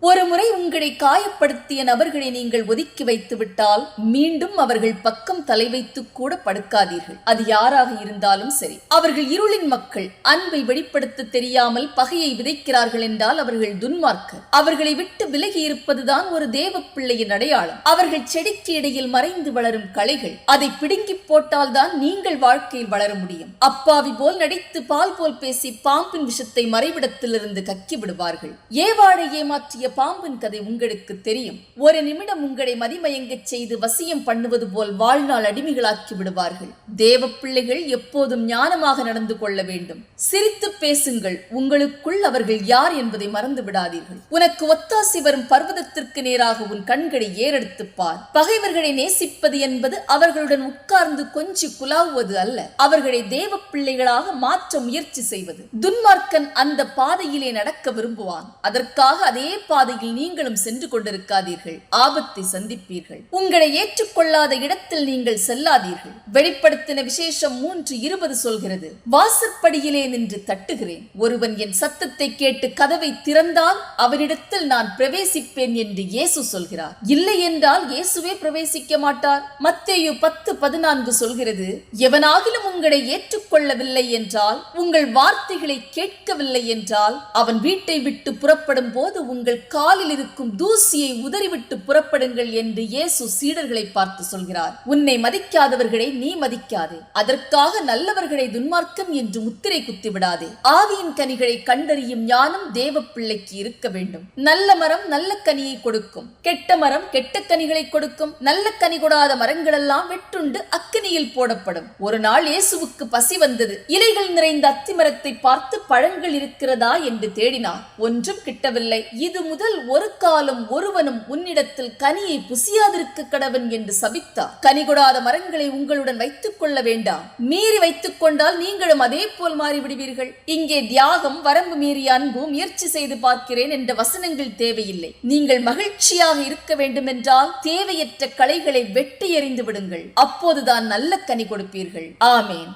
ஒருமுறை உங்களை காயப்படுத்திய நபர்களை நீங்கள் ஒதுக்கி வைத்துவிட்டால் மீண்டும் அவர்கள் பக்கம் தலை வைத்து கூட படுக்காதீர்கள். அது யாராக இருந்தாலும் சரி. அவர்கள் இருளின் மக்கள். அன்பை வெளிப்படுத்த தெரியாமல் பகையை விதைக்கிறார்கள் என்றால் அவர்கள் துன்மார்க்கர். அவர்களை விட்டு விலகி இருப்பதுதான் ஒரு தேவ பிள்ளையின் அடையாளம். அவர்கள் செடிக்கு இடையில் மறைந்து வளரும் களைகள். அதை பிடுங்கி போட்டால் தான் நீங்கள் வாழ்க்கையில் வளர முடியும். அப்பாவி போல் நடித்து பால் போல் பேசி பாம்பின் விஷத்தை மறைவிடத்திலிருந்து கக்கி விடுவார்கள். ஏவாளை ஏமாற்றிய பாம்பின் கதை உங்களுக்கு தெரியும். ஒரு நிமிடம் உங்களை மதிமயங்கச் செய்து வசியம் பண்ணுவது போல் வாழ்நாள் அடிமைகளாக்கி விடுவார்கள். தேவ பிள்ளைகள் எப்போதும் ஞானமாக நடந்து கொள்ள வேண்டும். சிரித்து பேசுங்கள். உங்களுக்குள் அவர்கள் யார் என்பதை மறந்து விடாதீர்கள். உனக்கு ஒத்தாசி வரும் பர்வதத்திற்கு நேராக உன் கண்களை ஏறெடுத்து பார். பகைவர்களை நேசிப்பது என்பது அவர்களுடன் உட்கார்ந்து கொஞ்சி குலாவுவது அல்ல, அவர்களை தேவ பிள்ளைகளாக மாற்ற முயற்சி செய்வது. துன்மார்க்கன் அந்த பாதையிலே நடக்க விரும்புவான். அதற்காக அதே பாதையில் நீங்களும் சென்று கொண்டிருக்காதீர்கள். ஆபத்தை சந்திப்பீர்கள். உங்களை ஏற்றுக்கொள்ளாத இடத்தில் நீங்கள் செல்லாதீர்கள். வெளிப்படுத்தின விசேஷம் 3:20 சொல்கிறது, வாசற்படியிலே நின்று தட்டுகிறேன். ஒருவன் என் சத்தத்தை கேட்டு கதவை திறந்தால் அவனிடத்தில் நான் பிரவேசிப்பேன் என்று இயேசு சொல்கிறார். இல்லை என்றால் இயேசுவே பிரவேசிக்க மாட்டார். மத்தேயு 10:14 சொல்கிறது, எவனாகிலும் உங்களை ஏற்றுக்கொள்ளவில்லை என்றால், உங்கள் வார்த்தைகளை கேட்கவில்லை என்றால், அவன் வீட்டை விட்டு புறப்படும் போது உங்கள் காலில் இருக்கும் தூசியை உதறிவிட்டு புறப்படுங்கள் என்று இயேசு சீடர்களை பார்த்து சொல்கிறார். உன்னை மதிக்காதவர்களை நீ மதிக்காதே. அதற்காக நல்லவர்களை துன்மார்க்கம் என்று முத்திரை குத்திவிடாதே. ஆவியின் கனிகளை கண்டறியும் ஞானம் தேவ பிள்ளைக்கு இருக்க வேண்டும். நல்ல மரம் நல்ல கனியை கொடுக்கும், கெட்ட மரம் கெட்ட கனிகளை கொடுக்கும். நல்ல கனி கொடாத மரங்கள் எல்லாம் வெட்டுண்டு அக்கினியில் போடப்படும். ஒரு நாள் இயேசுவுக்கு பசி வந்தது. இலைகள் நிறைந்த அத்தி மரத்தை பார்த்து பழங்கள் இருக்கிறதா என்று தேடினார். ஒன்றும் கிட்டவில்லை. இது முதல் ஒரு காலம் ஒருவனும் உன்னிடத்தில் கனியை புசியாதிருக்க கடவன் என்று சபித்தார். கனி கொடாத மரங்களை உங்களுடன் வைத்துக் கொள்ள வேண்டாம். மீறி வைத்துக் கொண்டால் நீங்களும் அதே போல் மாறிவிடுவீர்கள். இங்கே தியாகம், வரம்பு மீறிய அன்பு, முயற்சி செய்து பார்க்கிறேன் என்ற வசனங்கள் தேவையில்லை. நீங்கள் மகிழ்ச்சியாக இருக்க வேண்டும் என்றால் தேவையற்ற களைகளை வெட்டி எறிந்து விடுங்கள். அப்போதுதான் நல்ல கனி கொடுப்பீர்கள். ஆமேன்.